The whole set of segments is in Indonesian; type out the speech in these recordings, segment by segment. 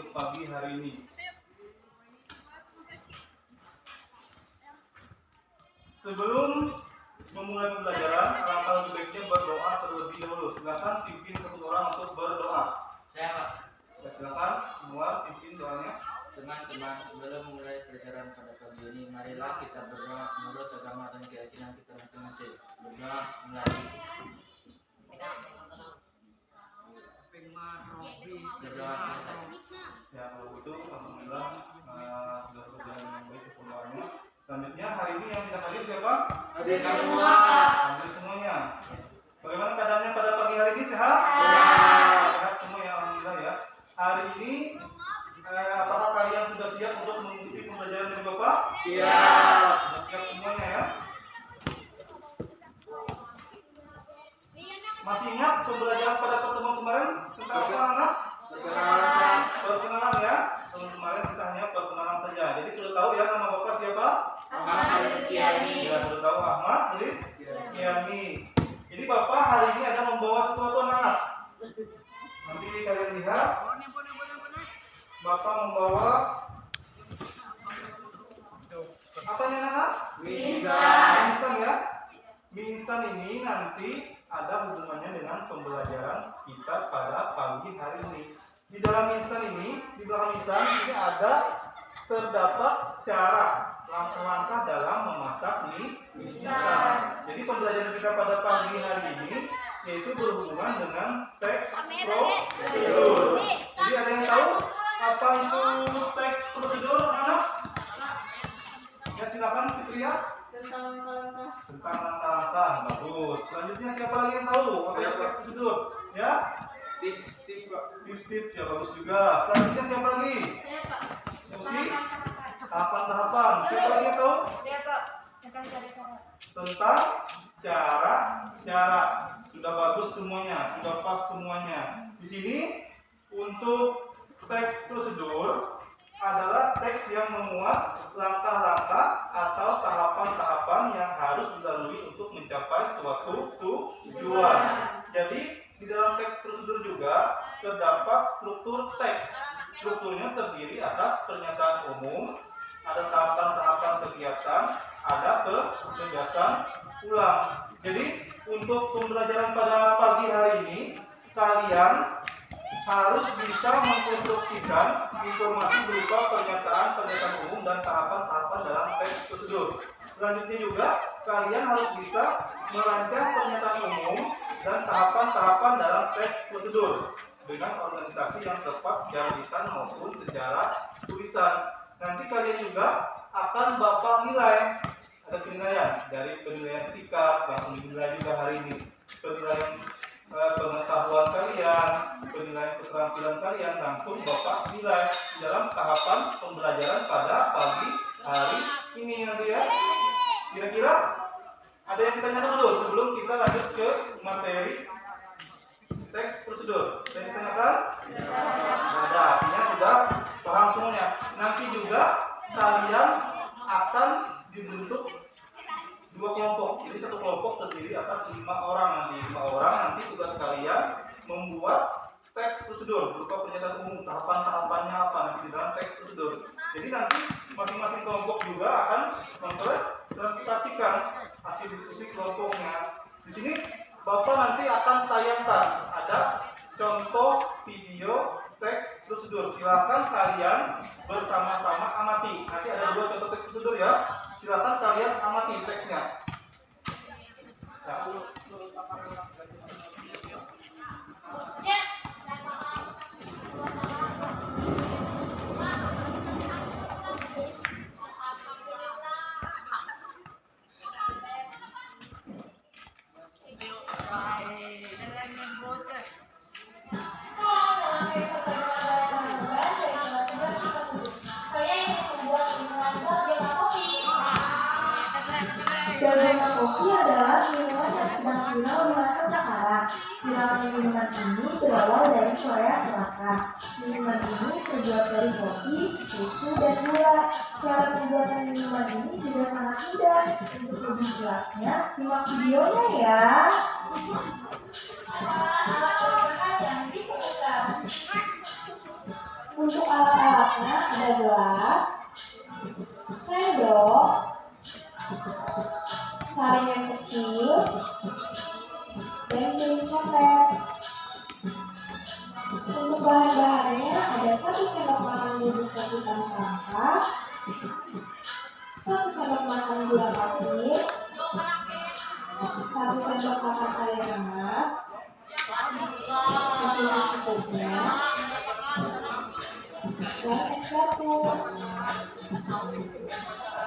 untuk pagi hari ini. Sebelum memulai pembelajaran, alangkah lebih baiknya berdoa terlebih dahulu. Silakan pimpin satu orang untuk berdoa. Saya Pak. Ya, silakan semua pimpin doanya. Teman-teman, sebelum mulai pelajaran pada pagi ini, marilah kita berdoa menurut agama dan keyakinan kita masing-masing. Berdoa mulai. Berdoa selesai. Ya, kalau begitu, alhamdulillah sudah berjalan dengan baik keperluannya. Selanjutnya hari ini yang tidak hadir siapa? Hadir semua. Hadir semuanya. Bagaimana keadaannya pada pagi hari ini, sehat? Sehat semua ya, alhamdulillah ya. Hari ini apakah kalian sudah siap untuk mengikuti pembelajaran dari Bapak? Siap. Sudah siap semuanya ya. Masih ingat pembelajaran pada pertemuan kemarin tentang apa anak? Perkenalan ya. Kemarin kita hanya perkenalan saja. Jadi sudah tahu ya nama Bapak siapa? Ahmad Rizkyani. Ya, sudah tahu Ahmad Rizkyani. Jadi Bapak hari ini ada membawa sesuatu anak-anak. Nanti kalian lihat. Bapak membawa apa ini anak-anak? Mie instan ya. Mie instan ini nanti ada hubungannya dengan pembelajaran kita pada pagi hari ini. Di dalam mie instan ini, di belakang mie instan ini terdapat cara langkah-langkah dalam memasak mie instan. Jadi pembelajaran kita pada pagi hari ini yaitu berhubungan dengan teks prosedur. Jadi ada yang tahu apa itu teks prosedur, anak? Ya, silakan Fitria. Tentang langkah-langkah. Bagus. Selanjutnya siapa lagi yang tahu apa itu teks prosedur? Ya? Tips-tips ya, bagus juga. Selanjutnya siapa lagi? Musi? Tahapan-tahapan. Siapa lagi yang tahu? Tentang cara. Sudah bagus semuanya, sudah pas semuanya. Di sini untuk teks prosedur adalah teks yang memuat langkah-langkah atau tahapan-tahapan yang harus dilalui untuk mencapai suatu tujuan. Jadi di dalam teks prosedur juga terdapat struktur teks. Strukturnya terdiri atas pernyataan umum, ada tahapan-tahapan kegiatan, ada penegasan ulang. Jadi untuk pembelajaran pada pagi hari ini kalian harus bisa mengkonstruksikan informasi berupa pernyataan umum dan tahapan-tahapan dalam teks prosedur. Selanjutnya juga kalian harus bisa merancang pernyataan umum dan tahapan-tahapan dalam teks prosedur dengan organisasi yang tepat secara lisan maupun secara tulisan. Nanti kalian juga akan Bapak nilai. Ada penilaian dari penilaian sikap, langsung dinilai juga hari ini. Penilaian pengetahuan kalian, penilaian keterampilan kalian langsung Bapak nilai dalam tahapan pembelajaran pada pagi hari ini nanti ya. Kira-kira ada yang ditanya dulu sebelum kita lanjut ke materi teks prosedur. Ada yang ditanyakan? Ada, artinya sudah paham semuanya. Nanti juga kalian akan dibentuk dua kelompok. Jadi satu kelompok terdiri atas 5 orang nanti. 5 orang nanti tugas kalian membuat teks prosedur berupa pernyataan umum, tahapan-tahapannya apa nanti di dalam teks prosedur. Jadi nanti masing-masing kelompok juga akan mempresentasikan hasil diskusi kelompoknya. Di sini Bapak nanti akan tayangkan ada contoh video teks prosedur. Silakan kalian bersama-sama amati. Nanti ada 2 contoh teks prosedur ya. Silakan kalian amati teksnya. Dalgona kopi adalah minuman yang sedang viral di masa sekarang. Viralnya minuman ini berawal dari Korea Selatan. Minuman ini terbuat dari kopi, susu, dan gula. Cara pembuatan minuman ini juga sangat mudah. Untuk lebih jelasnya, simak videonya ya. Untuk alat alatnya ada gelas, sendok, saring yang kecil, dan piring copet. Untuk bahan-bahannya ada 1 sendok makan bubuk kepiting tangkap, 1 sendok makan gula pasir, 1 sendok makan air hangat, secukupnya, dan es batu.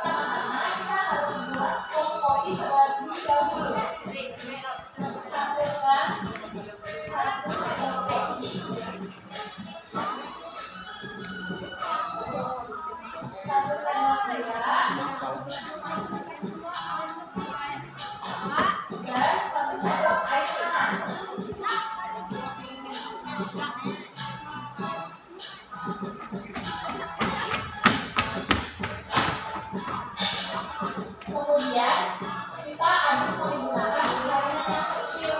Pertama, kita harus buat kopi terlebih dahulu. Campurkan 1 sendok kopi, 1 sendok gula, dan 1 sendok air hangat. Kemudian kita aduk menggunakan saringan yang kecil.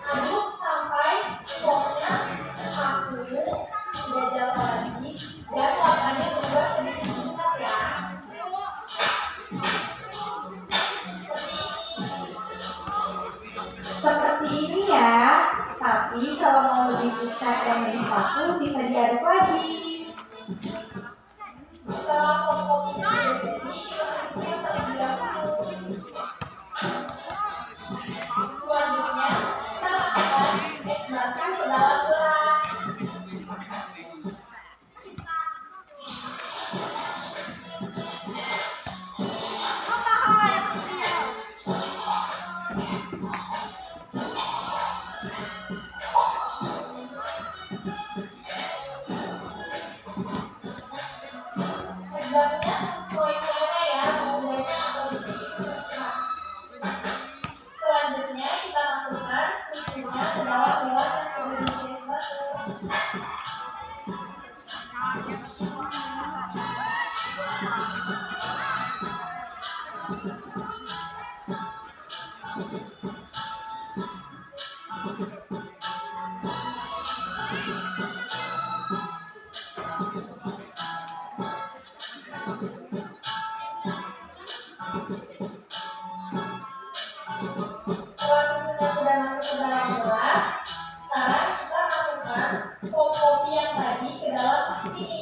Aduk sampai foamnya kaku, tidak jauh lagi, dan warnanya berubah sedikit pucat ya. Seperti ini ya. Tapi kalau mau lebih pucat dan lebih kaku bisa diaduk lagi. Setelah foam kopinya sudah jadi, prosesnya terlebih dahulu. Selanjutnya, kita masukkan es batu ke dalam gelas. Es batunya sesuai selera ya, mau banyak atau dikit terserah. Selanjutnya kita masukkan susunya ke dalam gelas yang sudah diisi es batu. Setelah susunya sudah masuk ke dalam gelas, sekarang kita masukkan foam kopi yang tadi ke dalam sini.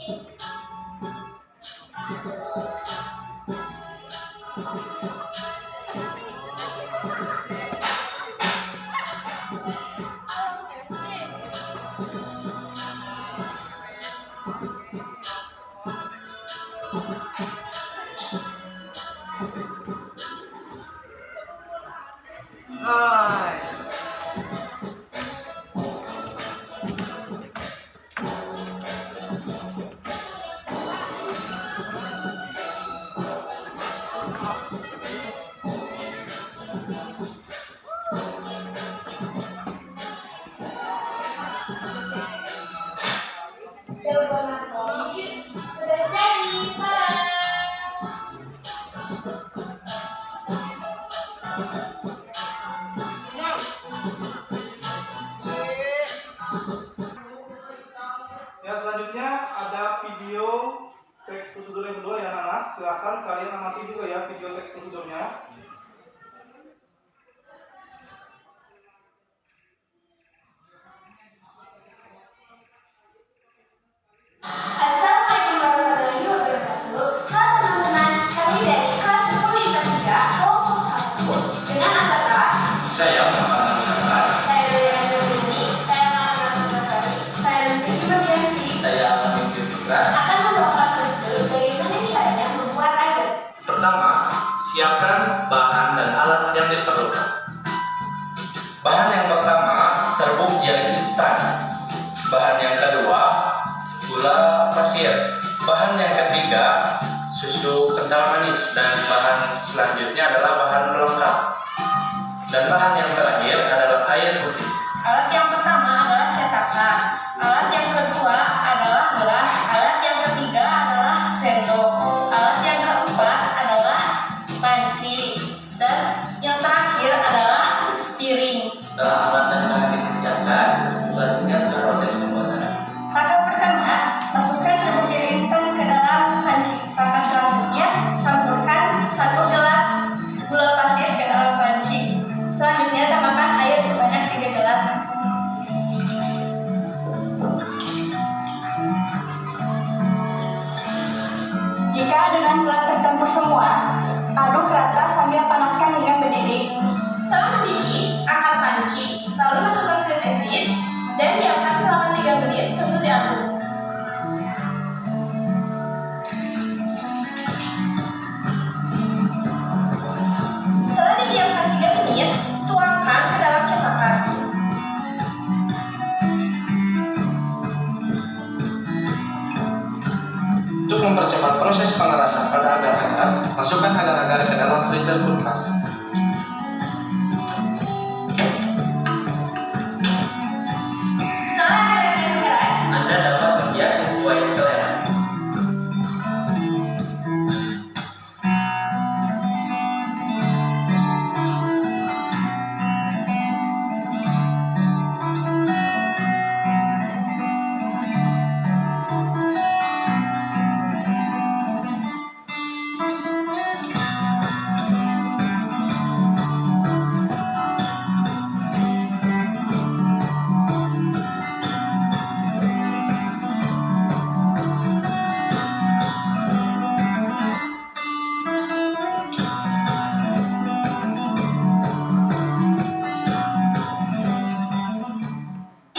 Hai. Dalgona kopi sudah jadi. Tada! Ya, selanjutnya ada video teks prosedur yang kedua ya anak. Silahkan kalian amati juga ya video teks prosedurnya. Assalamualaikum warahmatullahi wabarakatuh. Halo teman-teman, kami dari kelas 10 IPA 3 kelompok 1 dengan angkata Saya Muhammad Muhammad. saya Delian Nurmini, saya Muhammad Sukasari, saya Lutfi Mardianti Saya memimpin juga. akan membawakan prosedur bagaimana caranya membuat agar. Pertama, Siapkan bahan dan alat yang diperlukan. Bahan yang pertama, serbuk jelly instan. Bahan yang kedua, gula pasir. Bahan yang ketiga, susu kental manis. Dan bahan selanjutnya adalah bahan pelengkap. Dan bahan yang terakhir adalah air putih. Alat yang pertama adalah cetakan. Alat yang kedua adalah gelas. Alat yang ketiga adalah sendok. Alat yang keempat adalah panci. Dan yang terakhir adalah piring. Setelah alat dan bahan disiapkan, selanjutnya proses pembuatan. Langkah pertama, masukkan serbuk jelly instan ke dalam panci. Langkah selanjutnya, campurkan 1 gelas gula pasir ke dalam panci. Selanjutnya, tambahkan air sebanyak 3 gelas. Jika adonan telah tercampur semua, aduk rata sambil panaskan hingga mendidih. Setelah mendidih, angkat panci, lalu masukkan fruit acid, dan diamkan selama 3 menit sambil diaduk. Setelah didiamkan 3 menit, tuangkan ke dalam cetakan. Untuk mempercepat proses pengerasan pada agar-agar, masukkan agar-agar ke dalam freezer kulkas. Setelah agar-agar mengeras, Anda dapat menghias sesuai selera.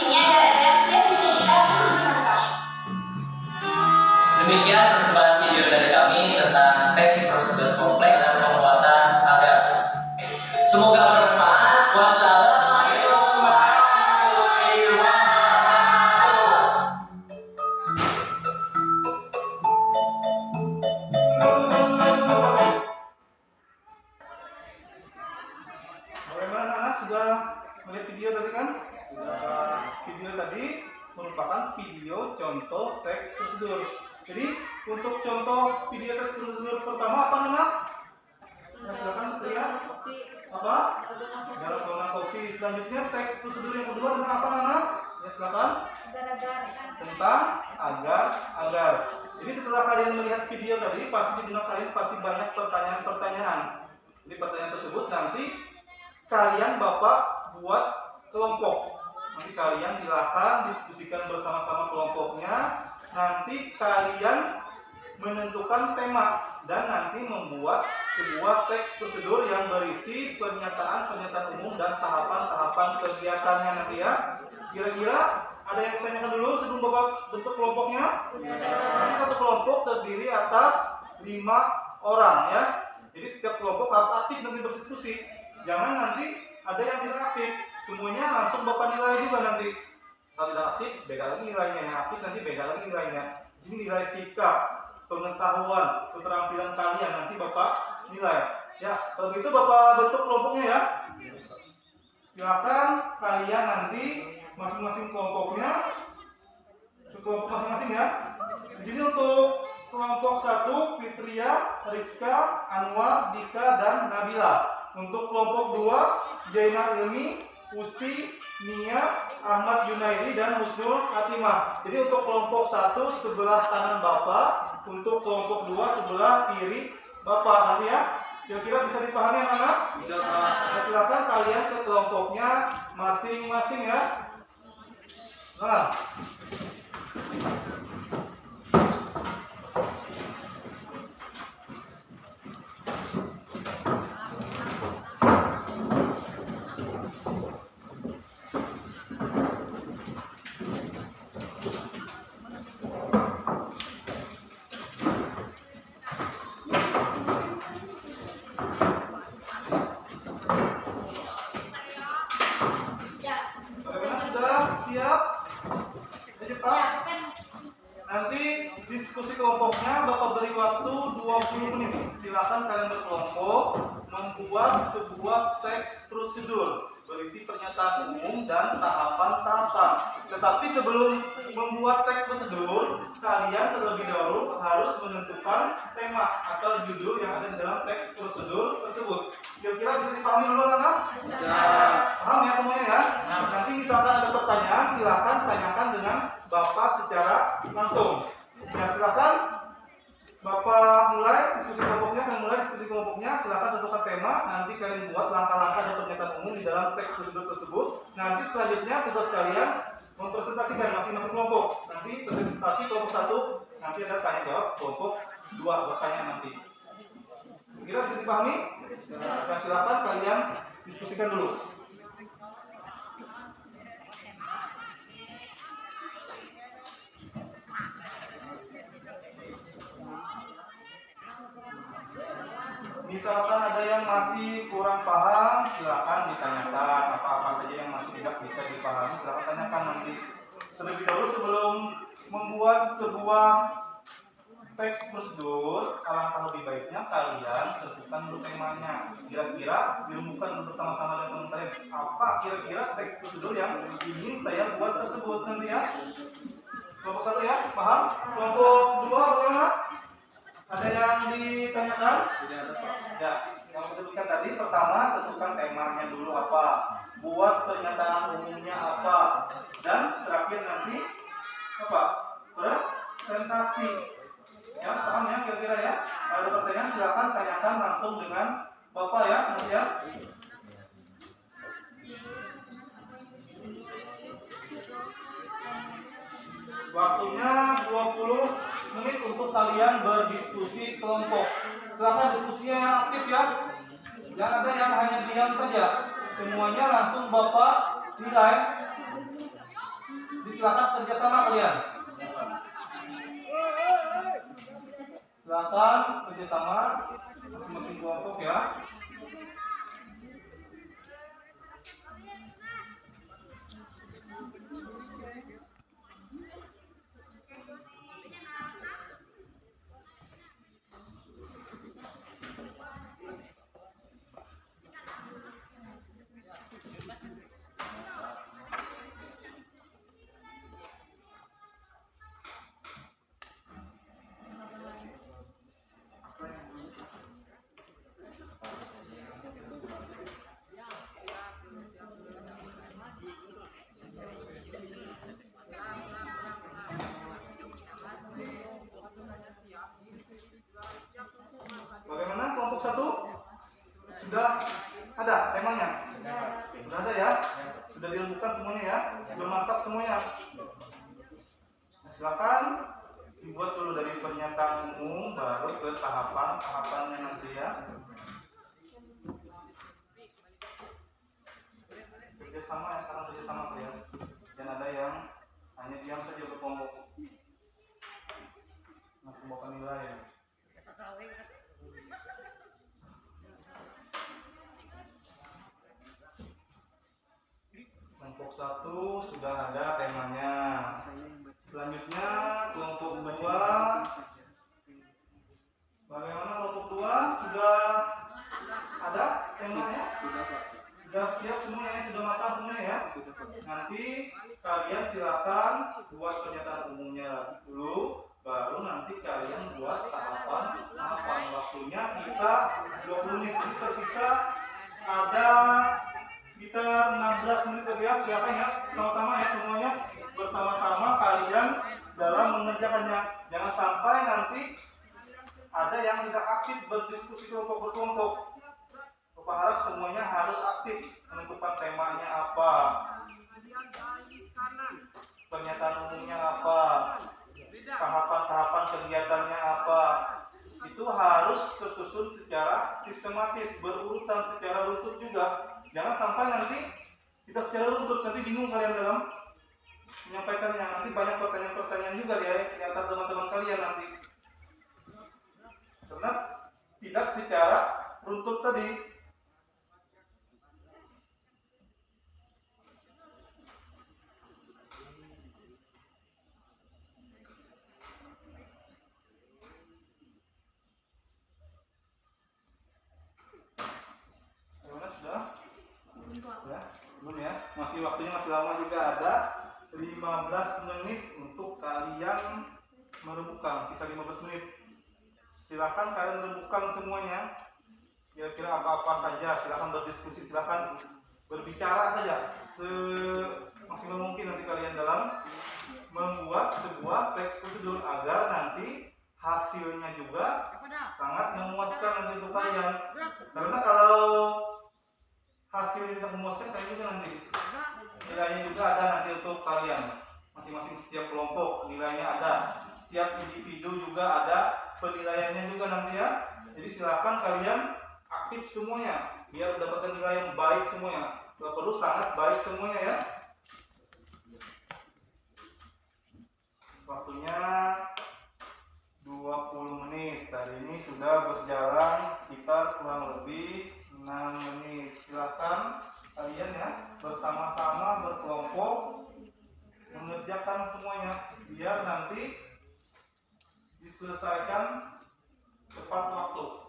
ini agar-agar siap disajikan untuk disantap. Demikian persembahan video dari kami tentang teks prosedur kompleks dan pembuatan agar. Semoga bermanfaat. Wassalamualaikum warahmatullahi wabarakatuh. Bagaimana anak-anak sudah melihat video tadi kan? Video tadi merupakan video contoh teks prosedur. Jadi untuk contoh video teks prosedur pertama apa anak? Ya, silakan lihat. Apa? Dalgona kopi. Selanjutnya teks prosedur yang kedua tentang apa anak? Ya silakan. Tentang agar. Jadi setelah kalian melihat video tadi, pasti di benak kalian pasti banyak pertanyaan-pertanyaan. Jadi pertanyaan tersebut nanti kalian Bapak buat kelompok. Nanti kalian silakan diskusikan bersama-sama kelompoknya. Nanti kalian menentukan tema dan nanti membuat sebuah teks prosedur yang berisi pernyataan umum dan tahapan-tahapan kegiatannya nanti ya. Kira-kira ada yang ditanyakan dulu sebelum Bapak bentuk kelompoknya? Nanti satu kelompok terdiri atas 5 orang ya. Jadi setiap kelompok harus aktif nanti berdiskusi. Jangan nanti ada yang tidak aktif. Semuanya langsung Bapak nilai juga nanti. Kalau tidak aktif, beda lagi nilainya. Yang aktif nanti beda lagi nilainya. Di sini nilai sikap, pengetahuan, keterampilan kalian nanti Bapak nilai. Ya, kalau gitu Bapak bentuk kelompoknya ya. Silakan kalian nanti masing-masing kelompoknya, kelompok masing-masing ya. Di sini untuk kelompok 1 Fitria, Rizka, Anwar, Dika, dan Nabila. Untuk kelompok 2 Jainal Ilmi, Usi, Nia, Ahmad Yunaidi, dan Husnul Hatimah. Jadi untuk kelompok 1 sebelah kanan Bapak, untuk kelompok 2 sebelah kiri Bapak nanti ya. Kira-kira bisa dipahami anak-anak? Bisa. Nah, silakan kalian ke kelompoknya masing-masing ya. Nah. menit. Silakan kalian berkelompok membuat sebuah teks prosedur berisi pernyataan umum dan tahapan-tahapan. Tetapi sebelum membuat teks prosedur, kalian terlebih dahulu harus menentukan tema atau judul yang ada di dalam teks prosedur tersebut. Kira-kira bisa dipahami dulu anak-anak? Ya, paham ya semuanya ya? Nanti misalkan ada pertanyaan, silakan tanyakan dengan Bapak secara langsung. Ya, silakan Bapak mulai diskusi kelompoknya, silakan tentukan tema, nanti kalian buat langkah-langkah dan pernyataan umum di dalam teks prosedur tersebut. Nanti selanjutnya tugas kalian mempresentasikan masing-masing kelompok. Nanti presentasi kelompok 1, nanti ada tanya jawab, kelompok 2 bertanya nanti. Kira bisa dipahami? Nah, silakan kalian diskusikan dulu. Misalkan ada yang masih kurang paham, silakan ditanyakan. Apa-apa saja yang masih tidak bisa dipahami, silakan tanyakan nanti. Terlebih dahulu sebelum membuat sebuah teks prosedur, alangkah lebih baiknya kalian tentukan dulu temanya. Kira-kira dirumukan bersama-sama dengan teman kalian. Apa kira-kira teks prosedur yang ingin saya buat tersebut nanti ya? Kelompok 1 ya, paham? Kelompok 2 bagaimana? Ada yang ditanyakan? Tidak ada, Pak. Ya, yang saya sebutkan tadi, pertama tentukan temanya dulu apa, buat pernyataan umumnya apa, dan terakhir nanti apa? Presentasi. Ya, paham ya kira-kira ya? Ada pertanyaan silakan tanyakan langsung dengan Bapak ya, nanti ya. Waktunya 20 menit untuk kalian berdiskusi kelompok. Silakan diskusinya yang aktif ya. Jangan ada yang hanya diam saja. Semuanya langsung Bapak nilai. Silakan kerjasama kalian. Silakan kerjasama masing-masing kelompok ya. Bagaimana kelompok 1? Sudah ada temanya? Sudah ada ya? Sudah dirembukan semuanya ya? Sudah mantap semuanya? Nah, silakan dibuat dulu dari pernyataan umum baru ke tahapannya nanti ya. Kerjasama ya, sekarang kerjasama ya. Dan ada yang hanya diam saja berkelompok. Langsung bawa nilai ya. Kelompok 1 sudah ada temanya. Selanjutnya kelompok 2. Bagaimana kelompok 2? Sudah ada temanya? Sudah siap semuanya? Sudah matang semuanya ya? Nanti kalian silakan buat pernyataan umumnya dulu, baru nanti kalian buat tahapan. Waktunya kita 20 menit. Jadi tersisa ada sekitar 16 menit lagi ya. Silakan ya, sama-sama ya semuanya, bersama-sama kalian dalam mengerjakannya. Jangan sampai nanti ada yang tidak aktif berdiskusi kelompok berkelompok. Bapak harap semuanya harus aktif menentukan temanya apa, pernyataan umumnya apa, tahapan-tahapan kegiatannya apa. Itu harus tersusun secara sistematis, berurutan secara runtut juga. Jangan sampai nanti kita secara runtut, nanti bingung kalian dalam menyampaikannya. Nanti banyak pertanyaan-pertanyaan juga di antara teman-teman kalian nanti. Karena tidak secara runtut tadi. lakukan semuanya. Kira-kira apa-apa saja, silahkan berdiskusi, silahkan berbicara saja semaksimal mungkin nanti kalian dalam membuat sebuah teks prosedur agar nanti hasilnya juga sangat memuaskan nanti untuk kalian. Karena kalau hasilnya tidak memuaskan, kalian juga nanti nilainya juga ada nanti untuk kalian masing-masing. Setiap kelompok nilainya ada, setiap individu juga ada penilaiannya juga nanti ya. Jadi silakan kalian aktif semuanya biar mendapatkan nilai yang baik semuanya. Kalau perlu sangat baik semuanya ya. Waktunya 20 menit. Tadi ini sudah berjalan sekitar kurang lebih 6 menit. Silakan kalian ya bersama-sama berkelompok mengerjakan semuanya biar nanti diselesaikan tepat waktu.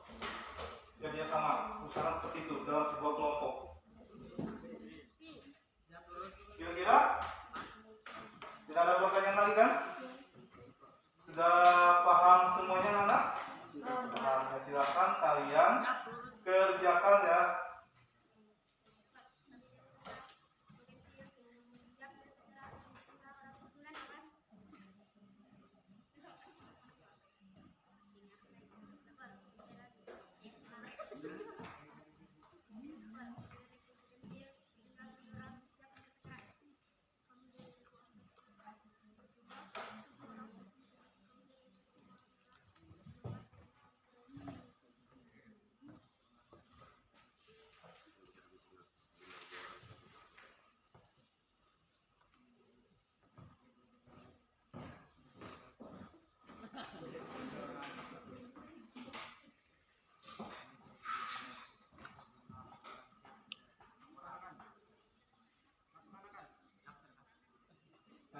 Kerjasama, usaha seperti itu dalam sebuah kelompok. Kira-kira tidak ada pertanyaan lagi kan? Sudah paham semuanya anak? Paham. Ya, silakan kalian kerjakan ya.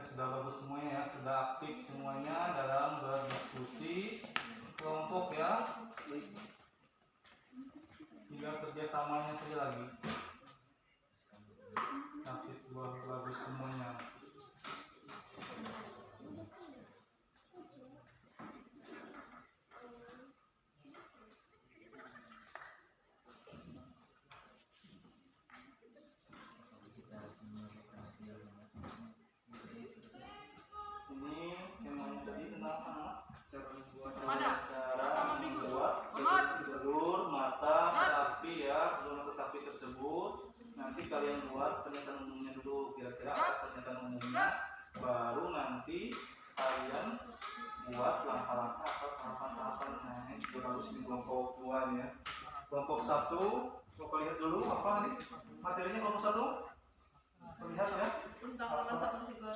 Sudah bagus semuanya ya, sudah aktif semuanya dalam berdiskusi kelompok ya. Tinggal kerjasamanya saja lagi. Aktif bagus semuanya. Kalian buat pernyataan umumnya dulu, kira-kira apa pernyataan umumnya, baru nanti kalian buat langkah-langkah atau tahapan-tahapan. Nah, ini juga bagus di kelompok 2 ya. Kelompok 1, coba lihat dulu apa nih materinya kelompok 1. Lihat ya,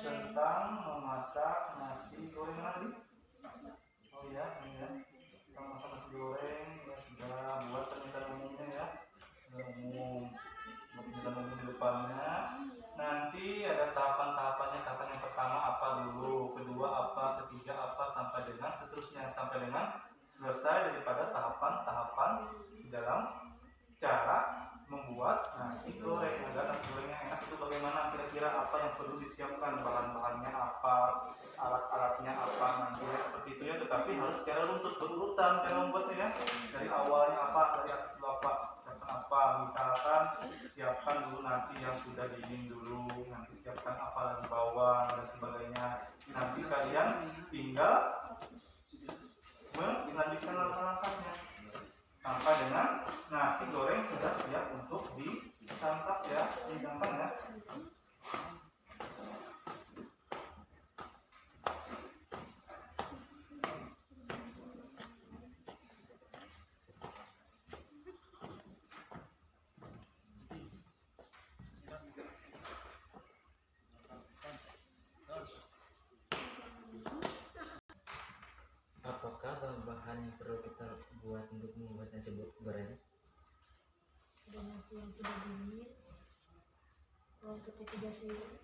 tentang memasak nasi goreng nanti. Oh iya, ini ya, tentang memasak nasi goreng. Ya sudah buat pernyataan umumnya ya, umum. Di depannya nanti ada tahapan-tahapannya. Tahapan yang pertama apa dulu, kedua apa, ketiga apa, sampai dengan seterusnya, sampai dengan selesai daripada tahapan-tahapan di dalam cara membuat nasi goreng. Agar nasi goreng yang enak itu bagaimana, kira-kira apa yang perlu disiapkan, bahan-bahannya apa, alat-alatnya apa, nanti ya, seperti itu ya. Tetapi harus secara runtut, berurutan cara membuatnya ya. Dari awalnya apa, dari atas ke bawah apa, misalkan siapkan dulu nasi yang sudah dingin dulu, nanti siapkan apa lagi, bawang dan sebagainya. Nanti kalian tinggal melanjutkan langkah-langkahnya sampai dengan nasi goreng sudah siap untuk disantap ya, dihidangkan ya. Apakah bahan yang perlu kita buat untuk membuat nasi goreng? Ada nasi yang sudah dingin, bawang putih 3 siung,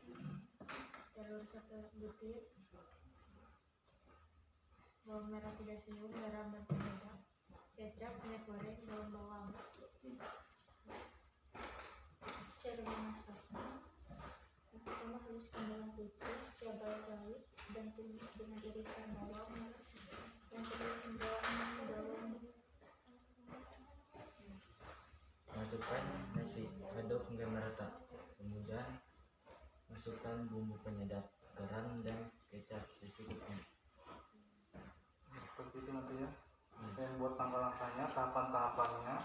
telur 1 butir, bawang merah 3 siung, garam dan penyedap, kecap, minyak goreng, daun bawang. Cara memasak: yang pertama haluskan bawang putih, cabai rawit, dan tumis dengan irisan bawang merah. Yang kedua daun Masukkan bumbu penyedap garam dan kecap secukupnya. Seperti itu nanti ya. Saya buat langkah-langkahnya, tahapan-tahapannya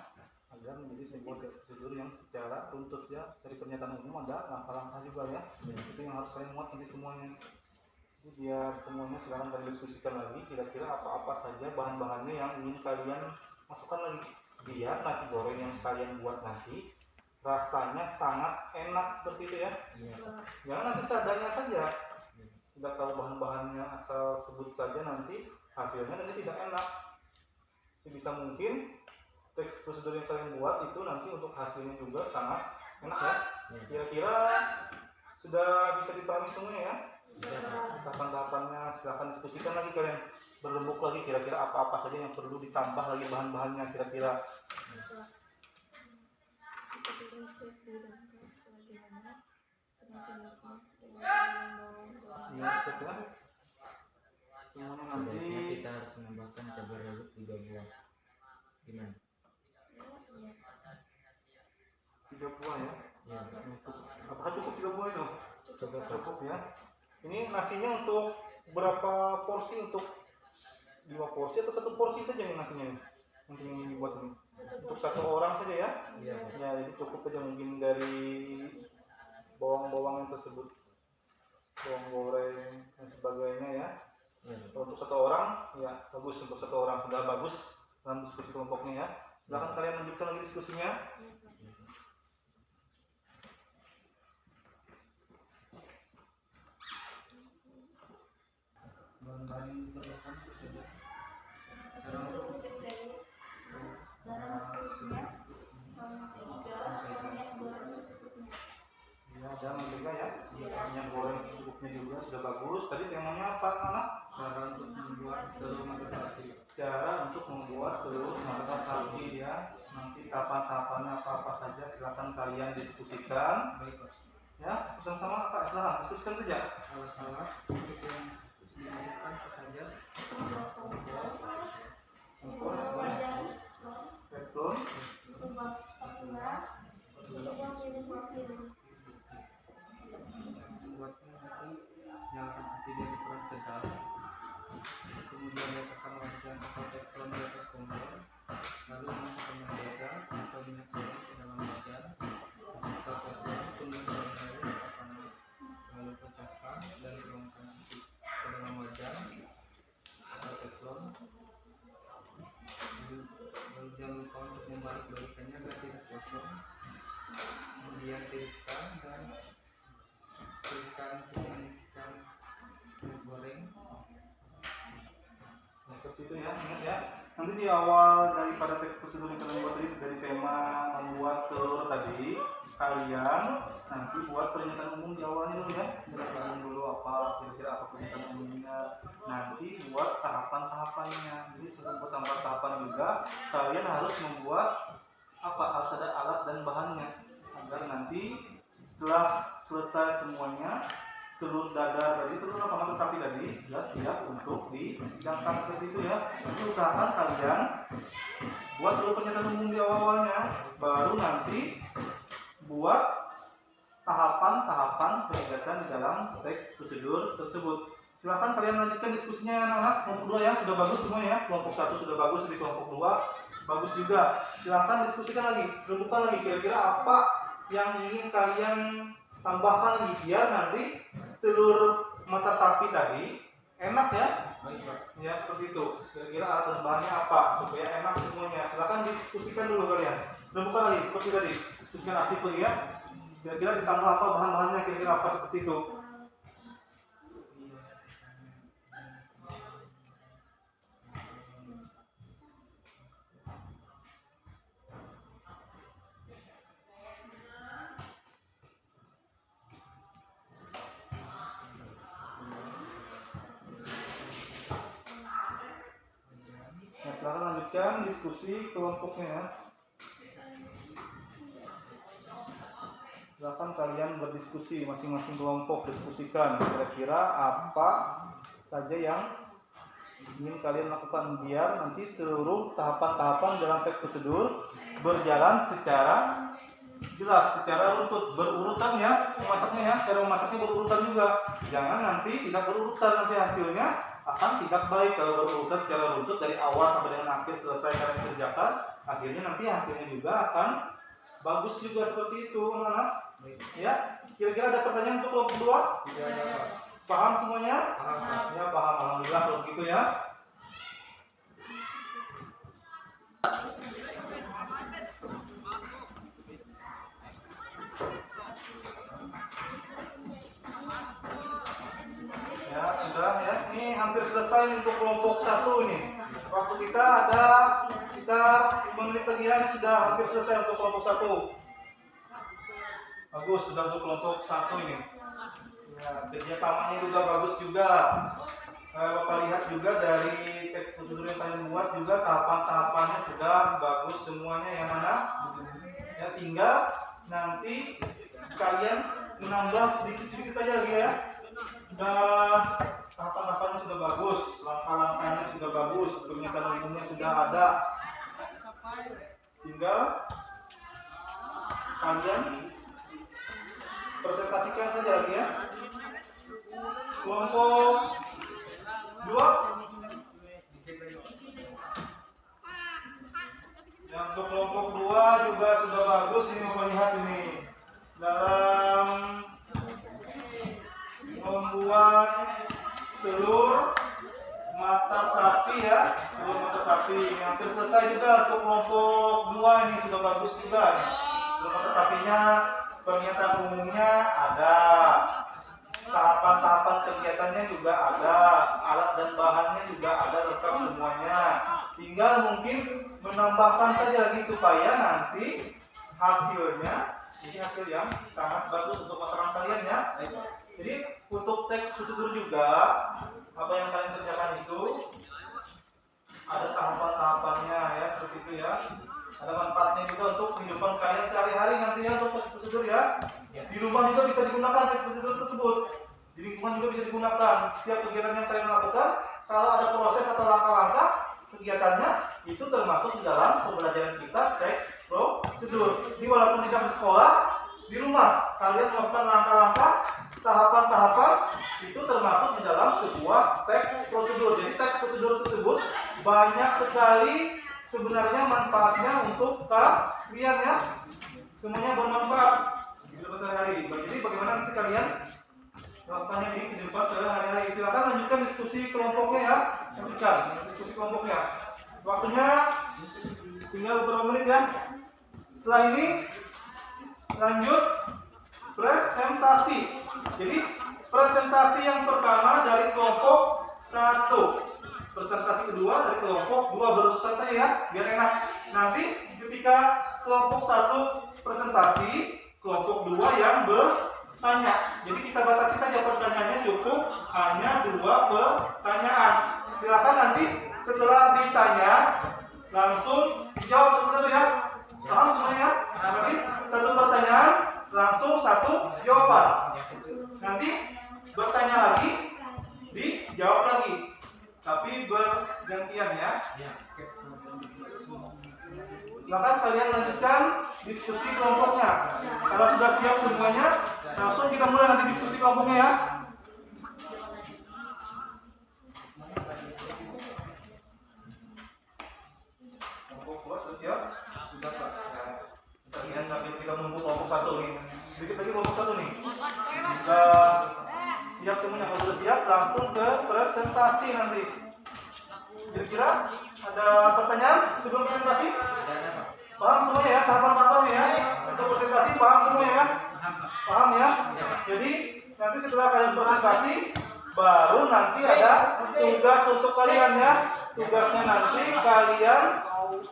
agar menjadi sebuah prosedur yang secara runtut ya. Dari pernyataan umum ada langkah-langkah juga ya. Itu yang harus kalian muat nanti semuanya. Jadi biar semuanya sekarang kalian diskusikan lagi kira-kira apa-apa saja bahan-bahannya yang ingin kalian masukkan lagi. Biar nasi goreng yang kalian buat nanti rasanya sangat enak seperti itu ya. Iya, Pak. Jangan nanti seadanya saja. Tidak tahu bahan-bahannya asal sebut saja nanti hasilnya nanti tidak enak. Sebisa mungkin teks prosedur yang kalian buat itu nanti untuk hasilnya juga sangat enak ya. Kira-kira sudah bisa dipahami semuanya ya. Tahapan-tahapannya silahkan diskusikan lagi kalian, berlembuk lagi kira-kira apa-apa saja yang perlu ditambah lagi bahan-bahannya kira-kira. Ya, setelah semuanya nanti Sebaiknya kita harus menambahkan cabai rawit 3 buah. Gimana? 3 buah ya. Ya, Apakah cukup 3 buah itu? coba Pak. Cukup ya. Ini nasinya untuk berapa porsi? Untuk 2 porsi atau 1 porsi saja nih nasinya nih? Nanti yang dibuat ini. Untuk 1 orang saja ya. Iya, Pak. Ya, jadi cukup aja mungkin dari bawang-bawang yang tersebut, bawang goreng dan sebagainya ya. Iya, Pak. Kalau untuk 1 orang ya bagus, untuk 1 orang sudah bagus dalam diskusi kelompoknya ya. Silahkan kalian lanjutkan lagi diskusinya. Bahan-bahan yang diperlukan itu saja. Cara untuk ya, ada mentega ya, minyak goreng secukupnya juga sudah bagus. Tadi temanya apa anak? Cara untuk membuat telur mata sapi. Cara untuk membuat telur mata sapi ya. Nanti tahapan-tahapannya apa-apa saja silakan kalian diskusikan. Baik, Pak. Ya, bersama-sama Pak, silakan diskusikan saja. Alat-alat untuk yang dibutuhkan apa saja? Kompor, teflon, Buatnya nanti nyalakan api di ukuran sedang, kemudian letakkan wajan atau teflon di atas kompor, lalu masukkan mentega atau minyak goreng ke dalam wajan, buka teflon, tunggu hingga air atau panas, lalu pecahkan dan tuangkan isi ke dalam wajan atau teflon. Lalu jangan lupa untuk membalik-balikannya agar tidak kosong. Kemudian tiriskan untuk menipiskan minyak goreng. nah, seperti itu ya, ingat ya. Nanti di awal daripada teks prosedur yang kalian buat tadi, dari tema membuat telur tadi, kalian nanti buat pernyataan umum di awalnya dulu ya. Pernyataan dulu apa, kira-kira apa pernyataan umumnya. Nanti buat tahapan-tahapannya. Jadi sebelum buat tahapan juga, kalian harus membuat apa, harus ada alat dan bahannya agar nanti setelah selesai semuanya telur dadar tadi, telur apa mata sapi tadi sudah siap untuk dihidangkan seperti itu ya. Jadi usahakan kalian buat dulu pernyataan umum di awalnya, baru nanti buat tahapan-tahapan kegiatan di dalam teks prosedur tersebut. Silahkan kalian lanjutkan diskusinya anak-anak. Kelompok 2 ya sudah bagus semua ya. Kelompok 1 sudah bagus, di kelompok 2 bagus juga. Silahkan diskusikan lagi, renungkan lagi kira-kira apa yang ingin kalian tambahkan lagi biar nanti telur mata sapi tadi enak ya. Baik, Pak. Ya seperti itu. Kira-kira alat dan bahannya apa supaya enak semuanya. Silahkan diskusikan dulu kalian. Renungkan lagi seperti tadi. Diskusikan artikel ya. Kira-kira ditambah apa bahan-bahannya, kira-kira apa seperti itu. Nah, silahkan lanjutkan diskusi kelompoknya ya. Silahkan kalian berdiskusi, masing-masing kelompok diskusikan kira-kira apa saja yang ingin kalian lakukan biar nanti seluruh tahapan-tahapan dalam teks prosedur berjalan secara jelas secara runtut berurutan ya memasaknya ya, cara memasaknya berurutan juga, jangan nanti tidak berurutan, nanti hasilnya akan tidak baik kalau berurutan secara runtut dari awal sampai dengan akhir selesai kalian kerjakan, akhirnya nanti hasilnya juga akan bagus juga seperti itu anak-anak ya. Kira-kira ada pertanyaan untuk kelompok 2? Tidak ada, Pak. Paham semuanya? Paham, Pak. Ya paham, alhamdulillah kalau begitu ya. Ya sudah ya, ini hampir selesai nih untuk kelompok 1 ini. Waktu kita ada sekitar 5 menit lagi ya, ini sudah hampir selesai untuk kelompok 1. Bagus, sudah untuk kelompok 1 ini. Ya, kerjasamanya juga bagus juga. Bapak lihat juga dari teks prosedur yang kalian buat juga tahapan-tahapannya sudah bagus semuanya yang mana. Ya tinggal nanti kalian menambah sedikit-sedikit saja lagi ya. Sudah tahapan-tahapannya sudah bagus, langkah-langkahnya sudah bagus, pernyataan umumnya sudah ada. Tinggal kalian presentasikan saja lagi ya. Kelompok 2 yang untuk kelompok 2 juga sudah bagus ini melihat ini dalam membuat telur mata sapi ya, telur mata sapi ini hampir selesai juga untuk kelompok 2 ini sudah bagus juga nih. Telur mata sapinya pernyataan umumnya ada, tahapan-tahapan kegiatannya juga ada, alat dan bahannya juga ada lengkap semuanya. Tinggal mungkin menambahkan saja lagi supaya nanti hasilnya ini hasil yang sangat bagus untuk masyarakat kalian ya. Jadi untuk teks prosedur juga apa yang kalian kerjakan itu ada tahapan-tahapannya ya, seperti itu ya. Ada manfaatnya juga untuk kehidupan kalian sehari-hari nantinya untuk teks prosedur ya. Di rumah juga bisa digunakan teks prosedur tersebut. Di lingkungan juga bisa digunakan. Setiap kegiatan yang kalian lakukan, kalau ada proses atau langkah-langkah kegiatannya, itu termasuk di dalam pembelajaran kita teks prosedur. Jadi walaupun tidak di sekolah, di rumah kalian melakukan langkah-langkah, tahapan-tahapan itu termasuk di dalam sebuah teks prosedur. Jadi teks prosedur tersebut banyak sekali sebenarnya manfaatnya untuk kalian ya. Semuanya bermanfaat di kehidupan sehari-hari. Jadi bagaimana nanti kalian melakukannya di kehidupan sehari-hari. Silakan lanjutkan diskusi kelompoknya ya. Lanjutkan diskusi kelompoknya. Waktunya tinggal beberapa menit ya. Setelah ini lanjut presentasi. Jadi presentasi yang pertama dari kelompok 1. Presentasi kedua dari kelompok 2 berurutan saja ya, biar enak. Nanti ketika kelompok 1 presentasi, kelompok 2 yang bertanya. Jadi kita batasi saja pertanyaannya, cukup hanya 2 pertanyaan. Silakan nanti setelah ditanya langsung dijawab satu-satu ya. Paham semuanya? Nanti satu pertanyaan langsung 1 jawaban. Nanti bertanya lagi, dijawab lagi. Tapi bergantian ya. Silakan kalian lanjutkan diskusi kelompoknya. Kalau sudah siap semuanya, langsung kita mulai nanti diskusi kelompoknya ya. Kelompok 2 sudah siap? Sudah Pak. Kalian sambil kita menunggu kelompok 1 nih. Sedikit lagi kelompok 1 nih. Siap semuanya, kalau sudah siap langsung ke presentasi nanti. Kira-kira ada pertanyaan sebelum presentasi? Paham semuanya ya, tahapan-tahapannya ya. Untuk presentasi paham semuanya ya? Paham ya? Jadi nanti setelah kalian presentasi, baru nanti ada tugas untuk kalian ya. Tugasnya nanti kalian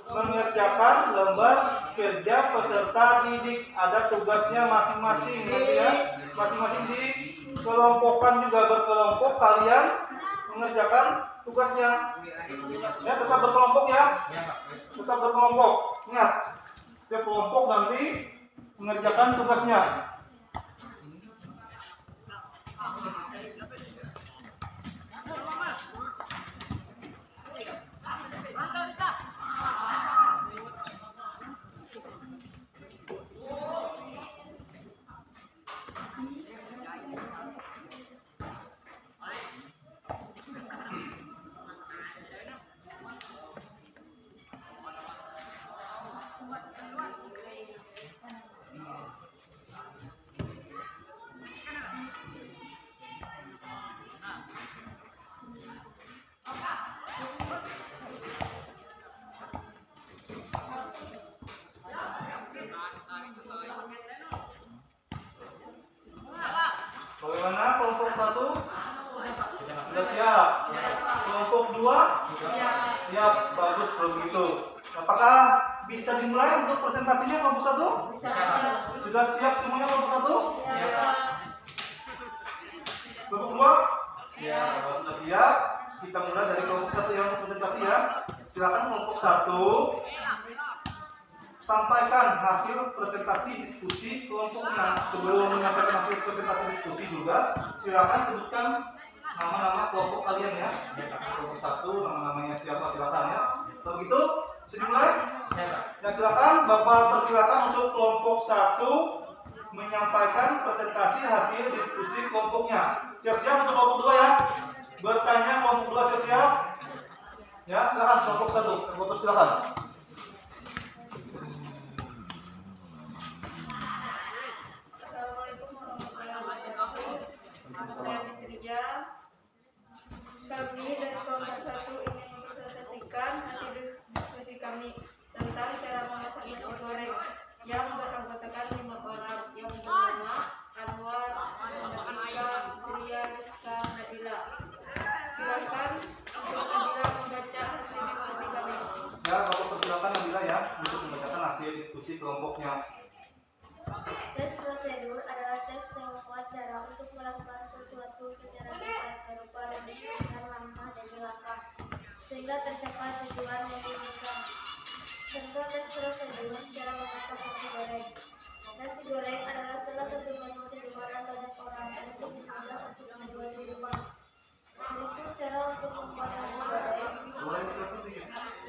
mengerjakan lembar kerja peserta didik. Ada tugasnya masing-masing nanti ya. Masing-masing dikelompokkan juga, berkelompok kalian mengerjakan tugasnya. Ya, tetap berkelompok ya. Tetap berkelompok. Ingat, setiap kelompok nanti mengerjakan tugasnya. 1 sudah siap. Kelompok 2 siap, bagus kalau begitu. Apakah bisa dimulai untuk presentasinya kelompok 1? Sudah siap semuanya kelompok 1? Kelompok 2? Sudah siap. Kita mulai dari kelompok 1 yang presentasi ya. Silakan kelompok 1 sampaikan hasil presentasi diskusi kelompoknya. Sebelum menyampaikan hasil presentasi diskusi juga, silakan sebutkan nama-nama kelompok kalian ya. Kelompok 1 nama-namanya siapa, silakan ya. Kalau gitu, bisa dimulai? Ya silakan, Bapak persilakan untuk kelompok 1 menyampaikan presentasi hasil diskusi kelompoknya. Siap-siap untuk kelompok 2 ya. Bertanya kelompok 2 siap-siap. Ya, silakan kelompok 1. Kelompok silakan. Assalamualaikum warahmatullahi wabarakatuh. Saya Fitriya. Kami dari kelompok 1 ingin mempresentasikan hasil diskusi kami tentang cara memasak nasi goreng yang beranggotakan 5 orang yang bernama Anwar, Natika, Fitriya, Rizka, Nadila. Silakan untuk Nadila membaca hasil diskusi kami. Ya, Bapak persilakan Nabila ya untuk membacakan hasil diskusi kelompoknya. Tes prosedur adalah tes yang memuat cara untuk melakukan sesuatu secara tepat, berupa dan dengan langkah demi langkah, sehingga tercapai tujuan yang diinginkan. Contoh tes prosedur cara memasak nasi goreng. Nasi goreng adalah salah satu menu kehidupan banyak orang, dan itu adalah satu kemajuan di rumah. Berikut cara untuk membuat nasi goreng.